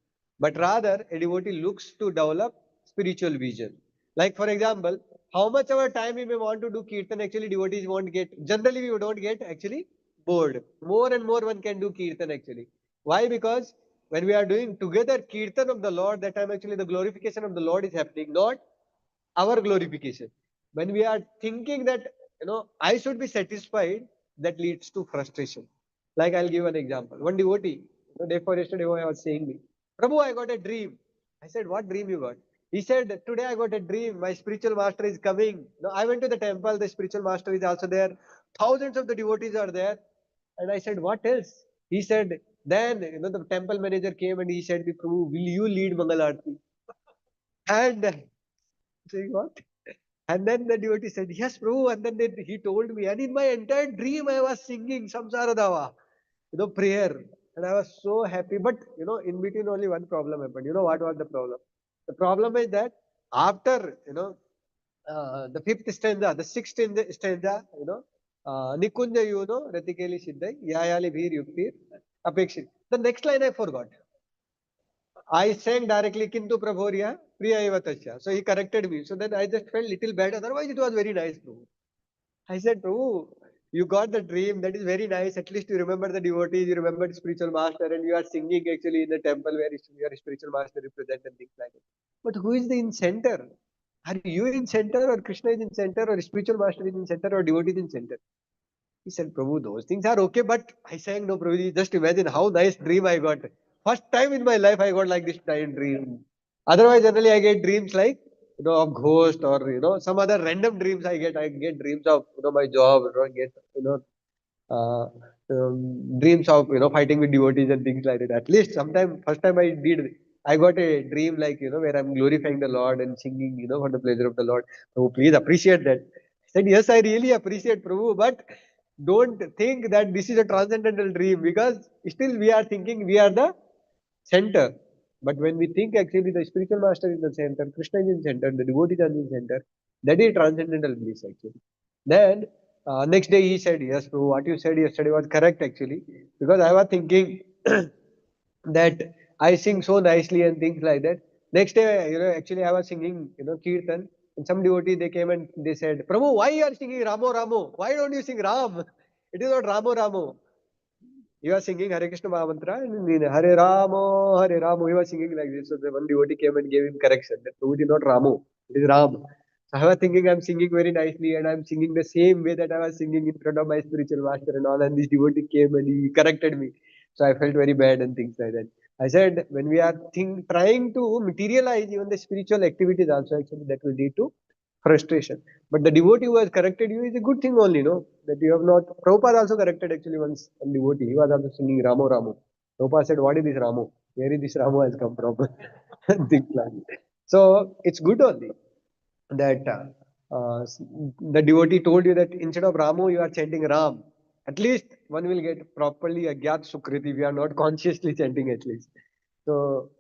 But rather, a devotee looks to develop spiritual vision. Like for example, how much of our time we may want to do kirtan, actually devotees won't get, generally we don't get actually bored. More and more one can do kirtan actually. Why? Because when we are doing together kirtan of the Lord, that time actually the glorification of the Lord is happening, not our glorification. When we are thinking that, I should be satisfied, that leads to frustration. Like I'll give an example. One devotee, day for yesterday, I was saying me, Prabhu, I got a dream. I said, what dream you got? He said, today I got a dream. My spiritual master is coming. No, I went to the temple. The spiritual master is also there. Thousands of the devotees are there. And I said, what else? He said, then, the temple manager came and he said, Prabhu, will you lead Mangal Aarti? And saying what? And then the devotee said, yes, Prabhu. And then he told me, and in my entire dream, I was singing Samsara Dava, prayer. And I was so happy. But, in between only one problem happened. You know what was the problem? The problem is that after, the fifth stanza, the sixth stanza, Nikunja Ratikeli Siddhai, Yayali Bhir Yuktir, Apekshit. The next line I forgot. I sang directly Kintu Prabhorya Priya Eva Tasya. So he corrected me. So then I just felt little bad. Otherwise it was very nice, Prabhu. I said, Prabhu, you got the dream. That is very nice. At least you remember the devotees, you remember the spiritual master, and you are singing actually in the temple where your spiritual master represent and things like that. But who is the in center? Are you in center, or Krishna is in center, or spiritual master is in center, or devotee is in center? He said, Prabhu, those things are okay, but I sang, no, Prabhu, just imagine how nice dream I got. First time in my life I got like this kind dream. Otherwise, generally I get dreams like, of ghost or, some other random dreams I get. I get dreams of, my job, I get, dreams of, fighting with devotees and things like that. At least sometime, first time I got a dream like, where I'm glorifying the Lord and singing, for the pleasure of the Lord. Prabhu, please appreciate that. I said, yes, I really appreciate Prabhu, but don't think that this is a transcendental dream because still we are thinking we are the center. But when we think actually the spiritual master is the center, Krishna is in center, the devotees are in center, that is transcendental bliss actually. Then next day he said, yes, Prabhu, what you said yesterday was correct actually. Because I was thinking that I sing so nicely and things like that. Next day, actually I was singing, Kirtan. And some devotee, they came and they said, Prabhu, why you are singing Ramo Ramo? Why don't you sing Ram? It is not Ramo Ramo. He was singing Hare Krishna Mahamantra and in Hare Ramo, Hare Ramo. He was singing like this. So the one devotee came and gave him correction that Prabhu, it is not Ramo, it is Ram. I was thinking I'm singing very nicely and I'm singing the same way that I was singing in front of my spiritual master and all, and this devotee came and he corrected me. So I felt very bad and things like that. I said when we are trying to materialize even the spiritual activities also, actually that will lead to frustration. But the devotee who has corrected you is a good thing only, no? That you have not. Prabhupada also corrected actually once one devotee. He was also singing Ramo Ramo. Prabhupada said, "What is this Ramo? Where is this Ramo has come from?" And things like that. So it's good only that the devotee told you that instead of Ramo, you are chanting Ram. At least one will get properly Agyat Sukriti. We are not consciously chanting at least. So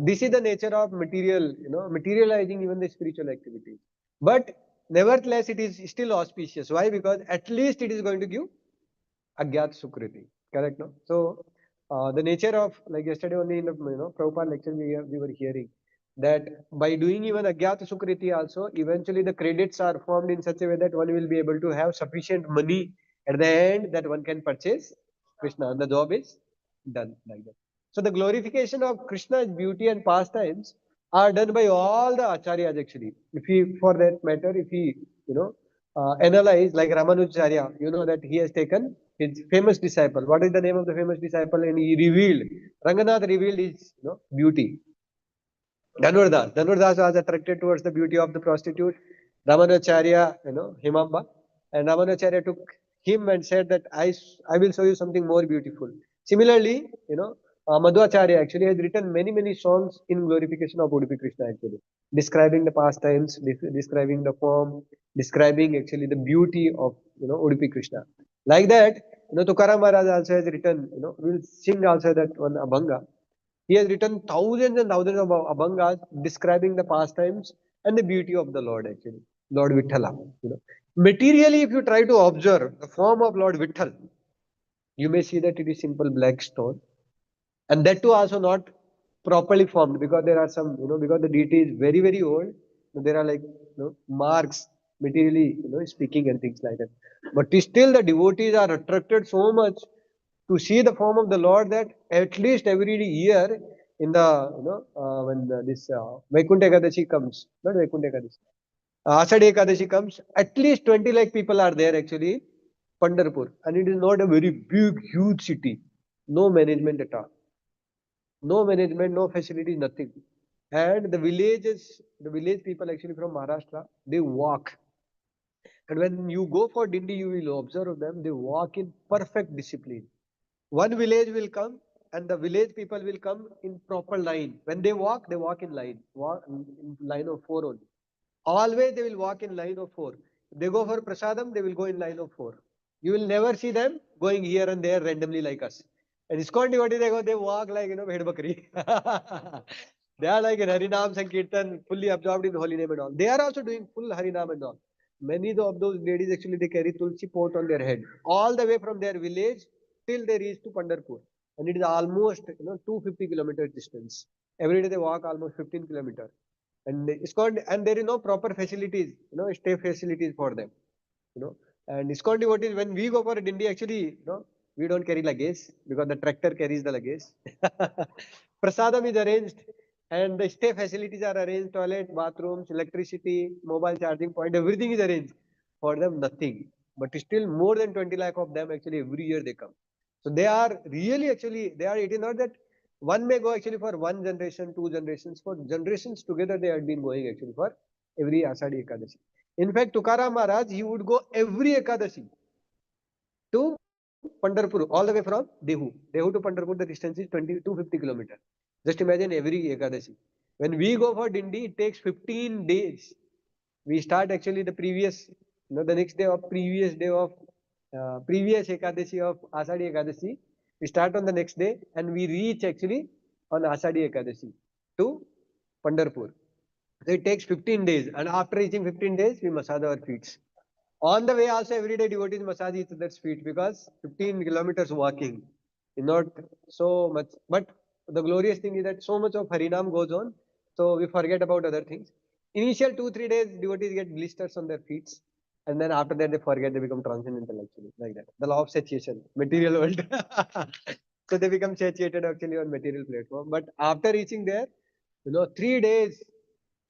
this is the nature of material, materializing even the spiritual activities. But nevertheless, it is still auspicious. Why? Because at least it is going to give Agyat Sukriti. Correct, no? So the nature of, like yesterday only in the Prabhupada lecture we were hearing that by doing even Agyat Sukriti also, eventually the credits are formed in such a way that one will be able to have sufficient money at the end that one can purchase Krishna, and the job is done like that. So the glorification of Krishna's beauty and pastimes are done by all the acharyas actually. If he, for that matter, if he, analyze like Ramanujacharya, you know that he has taken his famous disciple. What is the name of the famous disciple? And he revealed, Ranganath revealed his beauty. Dhanurdas was attracted towards the beauty of the prostitute. Ramanujacharya, Himamba. And Ramanujacharya took him and said that I will show you something more beautiful. Similarly, Madhvacharya actually has written many, many songs in glorification of Udupi Krishna actually. Describing the pastimes, describing the form, describing actually the beauty of, Udupi Krishna. Like that, Tukaram Maharaj also has written, we'll sing also that one Abhanga. He has written thousands and thousands of abhangas describing the pastimes and the beauty of the Lord actually, Lord Vithala. Materially, if you try to observe the form of Lord Vitthal, you may see that it is simple black stone, and that too also not properly formed because there are some, because the deity is very very old. There are like marks materially, speaking and things like that. But still, the devotees are attracted so much to see the form of the Lord that at least every year in the when this Vaikuntha Ekadashi comes, not Vaikuntha Ekadashi, Ashadhi Ekadashi comes, at least 20 lakh people are there actually, Pandharpur, and it is not a very big, huge city, no management at all, no management, no facilities, nothing. And the village people actually from Maharashtra, they walk. And when you go for Dindi, you will observe them, they walk in perfect discipline. One village will come and the village people will come in proper line. When they walk in line, walk in line of four only. Always they will walk in line of four. If they go for prasadam, they will go in line of four. You will never see them going here and there randomly like us. And ISKCON devotees, they walk like, Bhed Bakri. They are like in Harinam Sankirtan, fully absorbed in holy name and all. They are also doing full Harinam and all. Many of those ladies actually they carry tulsi pot on their head. All the way from their village till they reach to Pandharpur. And it is almost 250 kilometers distance. Every day they walk almost 15 kilometers. And ISKCON, and there is no proper facilities, stay facilities for them, And ISKCON devotees, when we go for Dindi, actually, we don't carry luggage because the tractor carries the luggage. Prasadam is arranged and the stay facilities are arranged, toilet, bathrooms, electricity, mobile charging point, everything is arranged. For them, nothing. But still more than 20 lakh of them actually every year they come. So they are really actually, it is not that one may go actually for one generation, two generations, for generations together they had been going actually for every Ashadhi Ekadashi. In fact, Tukaram Maharaj, he would go every Ekadashi to Pandharpur, all the way from Dehu. Dehu to Pandharpur, the distance is 250 kilometers. Just imagine every Ekadashi. When we go for Dindi, it takes 15 days. We start actually the previous, the next day of previous Ekadashi of Ashadhi Ekadashi. We start on the next day and we reach actually on Ashadhi Ekadashi to Pandharpur. So it takes 15 days, and after reaching 15 days, we massage our feet. On the way, also every day devotees massage each other's feet because 15 kilometers walking is not so much. But the glorious thing is that so much of Harinam goes on, so we forget about other things. Initial 2-3 days, devotees get blisters on their feet, and then after that, they forget, they become transcendental actually, like that. The law of satiation, material world. So they become satiated actually on material platform. But after reaching there, 3 days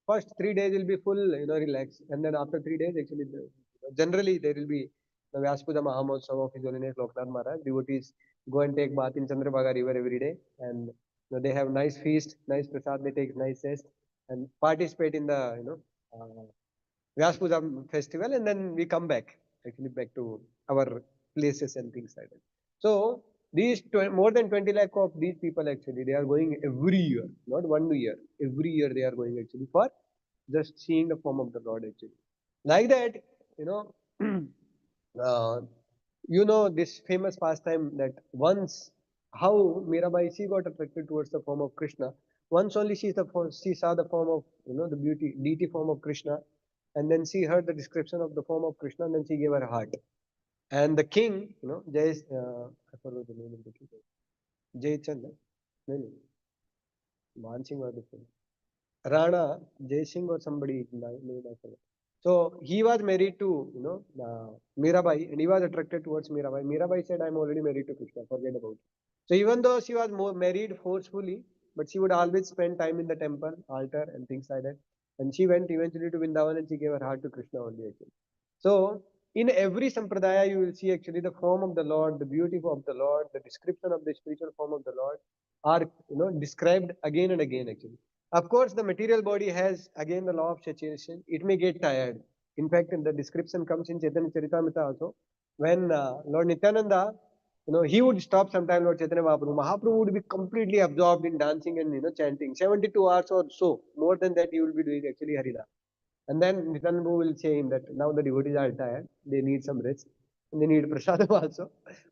First 3 days will be full, relax, and then after 3 days, actually, generally there will be the Vyaspuja Mahamotsav of His Holiness Loknath Maharaj. Devotees go and take bath in Chandrabhaga River every day, and they have nice feast, nice prasad, they take nice rest, and participate in the Vyas Puja festival, and then we come back, actually back to our places and things like that. So these more than 20 lakh of these people, actually they are going every year, not 1 year. Every year they are going, actually, for just seeing the form of the Lord, actually. Like that, you know, uh, this famous pastime that once how Mirabai, she got attracted towards the form of Krishna. Once only she saw the form of, the deity form of Krishna, and then she heard the description of the form of Krishna, and then she gave her heart. And the king, I forgot the name of the king. Jay Chand, no, no, Man Singh was the king. Rana Jai Singh or somebody name I forgot. So he was married to, Mirabai, and he was attracted towards Mirabai. Mirabai said, "I'm already married to Krishna. Forget about it." So even though she was more married forcefully, but she would always spend time in the temple, altar, and things like that. And she went eventually to Vrindavan, and she gave her heart to Krishna only, actually. So in every sampradaya, you will see actually the form of the Lord, the beauty of the Lord, the description of the spiritual form of the Lord are, described again and again, actually. Of course, the material body has again the law of saturation. It may get tired. In fact, in the description comes in Chaitanya Charitamrita also, when Lord Nityananda, he would stop sometime. Lord Chaitanya Mahaprabhu. Mahaprabhu would be completely absorbed in dancing and chanting. 72 hours or so, more than that, he will be doing actually Harina. And then Nityananda will say him that now the devotees are tired, they need some rest, and they need prasadam also.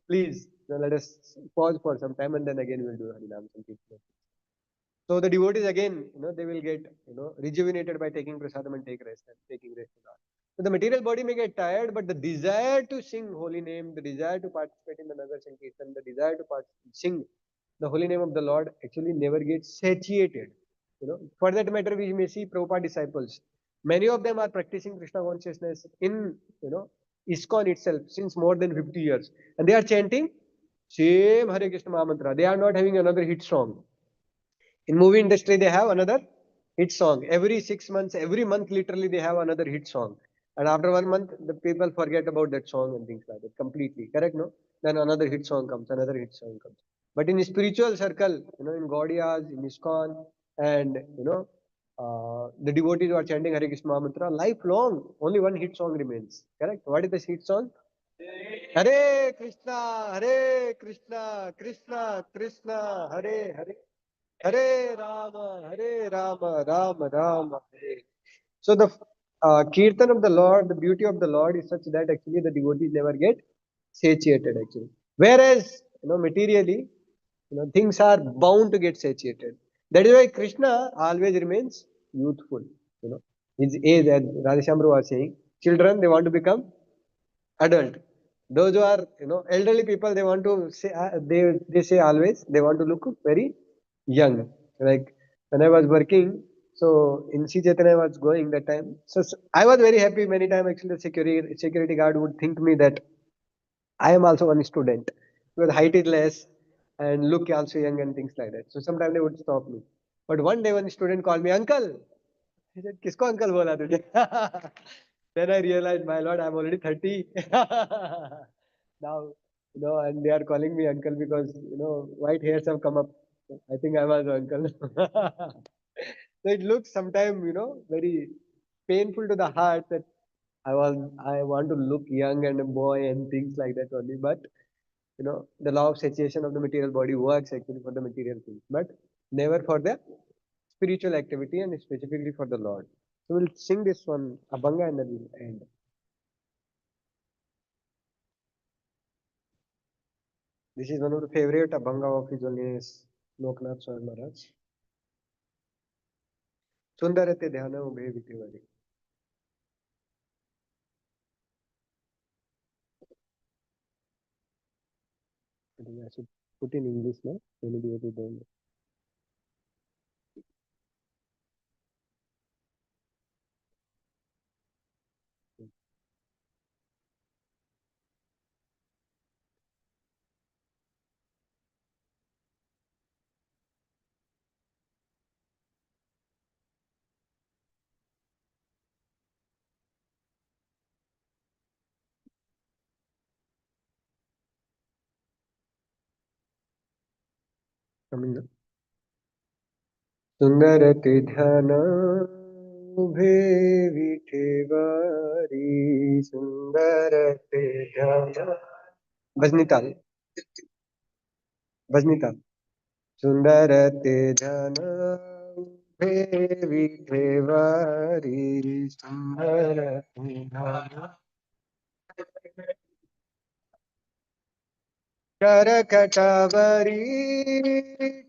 Please, let us pause for some time, and then again we'll do Harinam Sankirtan. So the devotees again, they will get, rejuvenated by taking prasadam and take rest and taking rest. So the material body may get tired, but the desire to sing holy name, the desire to participate in the Nagar Sankirtan, the desire to sing the holy name of the Lord actually never gets satiated. For that matter, we may see Prabhupada disciples. Many of them are practicing Krishna consciousness in, ISKCON itself since more than 50 years. And they are chanting same Hare Krishna Mahamantra. They are not having another hit song. In movie industry, they have another hit song. Every 6 months, every month, literally, they have another hit song. And after 1 month, the people forget about that song and things like that completely. Correct, no? Then another hit song comes, another hit song comes. But in spiritual circle, in Gaudiyas, in ISKCON, and the devotees who are chanting Hare Krishna mantra, lifelong, only one hit song remains. Correct? What is this hit song? Hare Krishna, Krishna Krishna, Hare Hare. Hare Rama, Rama Rama, Hare. So the kirtan of the Lord, the beauty of the Lord is such that actually the devotees never get satiated, actually. Whereas, materially, things are bound to get satiated. That is why Krishna always remains youthful. His age, as Radheshamru was saying, children, they want to become adult. Those who are, elderly people, they want to say, they say always, they want to look very young. Like when I was working, so in C Chaitanya I was going that time. So I was very happy many times actually the security guard would think me that I am also one student because height is less and look also young and things like that. So sometimes they would stop me. But one day one student called me uncle. He said, "Kisko uncle bola tujhe?" Then I realized, my lord, I'm already 30. Now, and they are calling me uncle because, white hairs have come up. I think I was uncle. So it looks sometimes, very painful to the heart that I want to look young and a boy and things like that only. But, the law of satiation of the material body works actually for the material things, but never for the spiritual activity and specifically for the Lord. So we'll sing this one, Abhanga, and then we'll end. This is one of the favorite Abhanga of His Holiness Loknath Swami Maharaj. Sundarate Dhyana Ubhe Vitivali. I think I should put in English now. Many people don't know. coming up. सुंदर ते ध्यान उभे विठेवारी, सुंदर ते ध्यान. भजनी ताल, भजनी ताल. सुंदर ते ध्यान उभे विठेवारी, सुंदर ते ध्यान. करकटावरी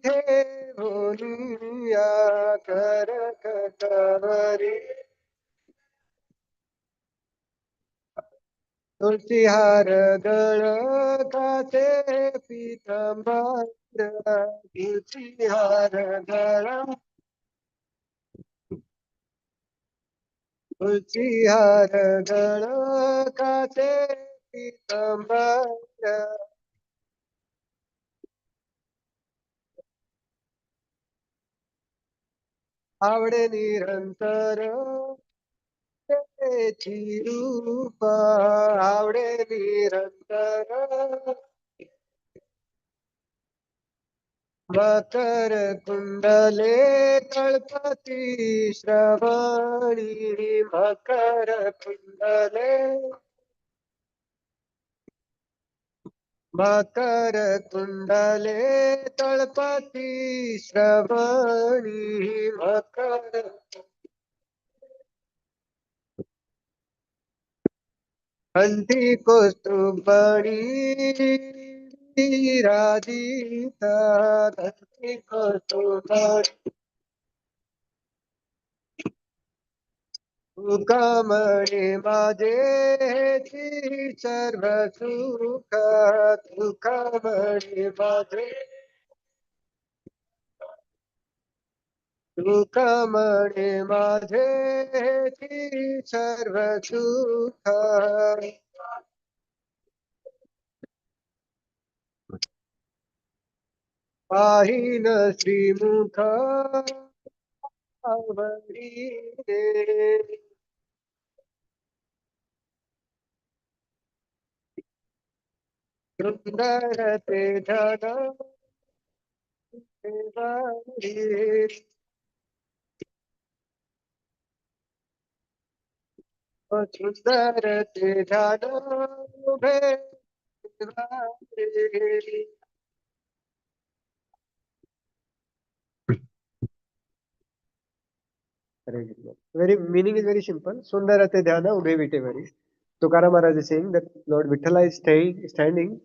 ठेवूनिया, करकटावरी. तुलसी हार गळकाचे पीतांबर, तुलसी हार गळा, तुलसी हार गळकाचे पीतांबर. आवडे निरंतर तेची रूप, आवडे निरंतर. मकर कुंडले तळपती श्रवणी, मकर कुंडले, मकर कुंडले तळपती श्रवणी, मकर. कंठी कौस्तुभमणी विराजिता, कंठी कौस्तुभमणी. तुकामणे माझे हेची सर्व सुख, तुकामणे माझे, तुकामणे माझे हेची सर्व सुख. पाहिन श्रीमुख आवडी रे, सुंदर ते ध्यान देवारी, सुंदर ते ध्यान उभे Devari. Very meaning is very simple. Sundarate dhyana ubhe vitevari. Tukaram Maharaj is saying that Lord Vithala is standing.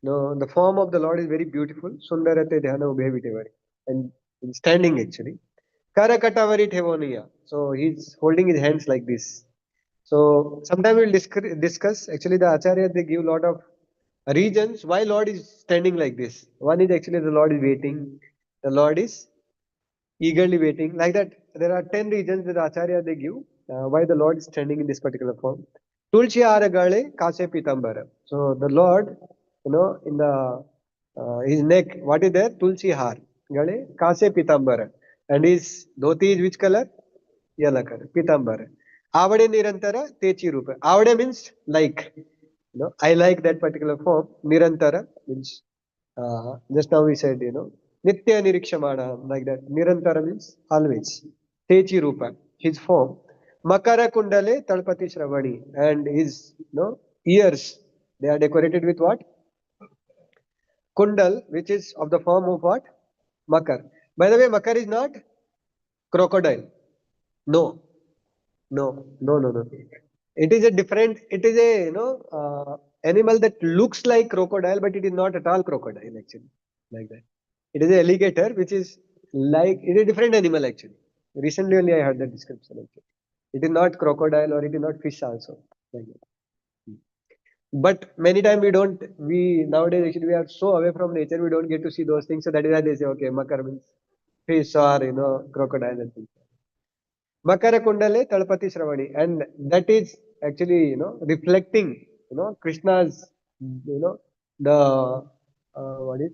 No, the form of the Lord is very beautiful. Sundarate dhyana ubhe vitevari, and he's standing actually. Karakatavari thevoniya. So he's holding his hands like this. So sometime we'll discuss. Actually, the Acharya they give a lot of reasons why Lord is standing like this. One is actually the Lord is waiting. The Lord is eagerly waiting. Like that, there are 10 reasons that Acharya they give why the Lord is standing in this particular form. Tulsi aragale kase pitambara. So the Lord, in the his neck, what is there? Tulsi har. Gale kase pitambara. And his dhoti is which color? Yellow color. Pitambara. Avade nirantara techi rupa. Avade means like. I like that particular form. Nirantara means just now we said, Nitya Nirikshamana, like that. Nirantara means always. Techi Rupa, his form. Makara Kundale Talpati Shravani, and his ears, they are decorated with what? Kundal, which is of the form of what? Makar. By the way, Makar is not crocodile. No, no. It is a different, it is a, animal that looks like crocodile, but it is not at all crocodile actually. Like that. It is an alligator, which is like, it is a different animal actually. Recently only I heard that description actually. It is not crocodile or it is not fish also. Like that. But many times we nowadays actually we are so away from nature, we don't get to see those things. So that is why they say, okay, makar means fish or, crocodile and things. Makara Kundale Talpati Shravani, and that is actually, reflecting, Krishna's, the, what is,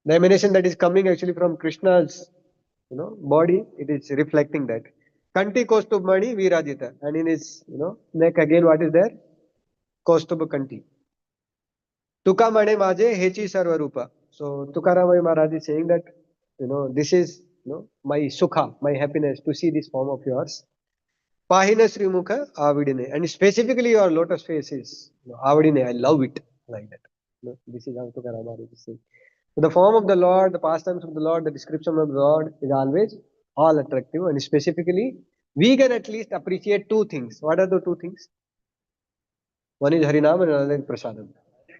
the emanation that is coming actually from Krishna's, body, it is reflecting that. Kanti Kostubmani Virajita, and in his, neck again, what is there? Kostub Kanti. Tuka Mane Maje Hechi Sarva Rupa. So Tukaram Maharaj is saying that, this is, my sukha, my happiness to see this form of yours. Pahina Srimukha Avidine. And specifically your lotus face is, Avidine. I love it like that. This is how Tukaram Maharaj is saying. So the form of the Lord, the pastimes of the Lord, the description of the Lord is always all attractive. And specifically, we can at least appreciate two things. What are the two things? One is Harinam and another is Prasadam.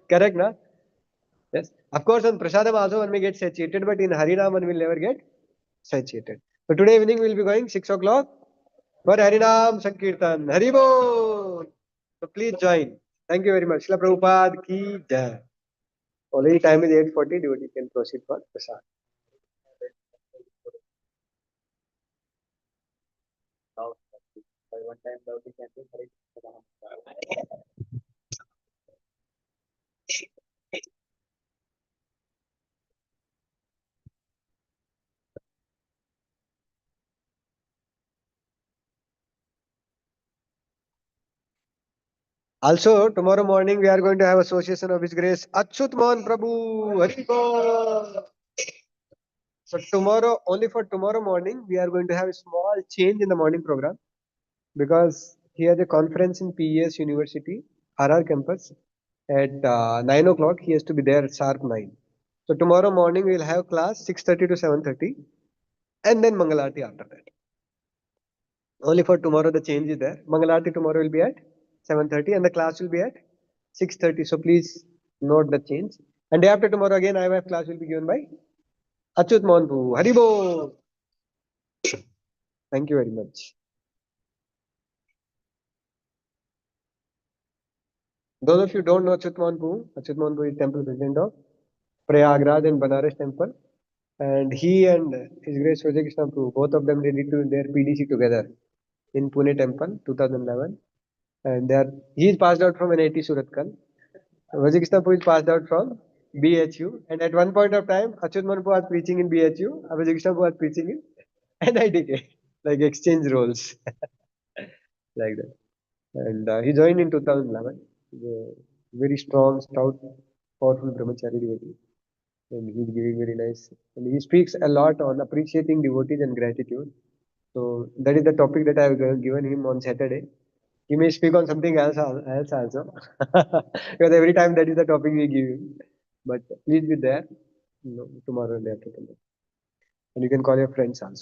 Correct, na? Yes. Of course, on Prasadam also one may get satiated, but in Harinam one will never get satiated. So today evening we will be going 6 o'clock for Harinam Sankirtan. Haribol! So please join. Thank you very much. Śrīla Prabhupāda ki jai. Already time is 8:40. Devotee can proceed for Prasad. Also, tomorrow morning we are going to have association of His Grace Achyut Mohan Prabhu. Haribol! So tomorrow, only for tomorrow morning, we are going to have a small change in the morning program because he has a conference in PES University, RR campus at 9 o'clock. He has to be there sharp 9. So tomorrow morning we will have class 6:30 to 7:30 and then Mangalarti after that. Only for tomorrow the change is there. Mangalarti tomorrow will be at 7:30 and the class will be at 6:30. So please note the change. And day after tomorrow again IMF class will be given by Achyut Mohan Prabhu. Haribo! Thank you very much. Those of you who don't know Achyut Mohan Prabhu is temple president of Prayagraj and Banaras temple. And he and His Grace Vijay Krishna Prabhu, both of them did their PDC together in Pune temple 2011. And he is passed out from NIT Suratkal. Vijay Krishna Prabhu is passed out from BHU. And at one point of time, Achyut Mohan Prabhu was preaching in BHU, Vijay Krishna Prabhu was preaching in NITK, like exchange roles, like that. And he joined in 2011. He's a very strong, stout, powerful brahmachari devotee. And he's giving very nice. And he speaks a lot on appreciating devotees and gratitude. So that is the topic that I have given him on Saturday. He may speak on something else also, because every time that is the topic we give him. But please be there, tomorrow and day after tomorrow. And you can call your friends also.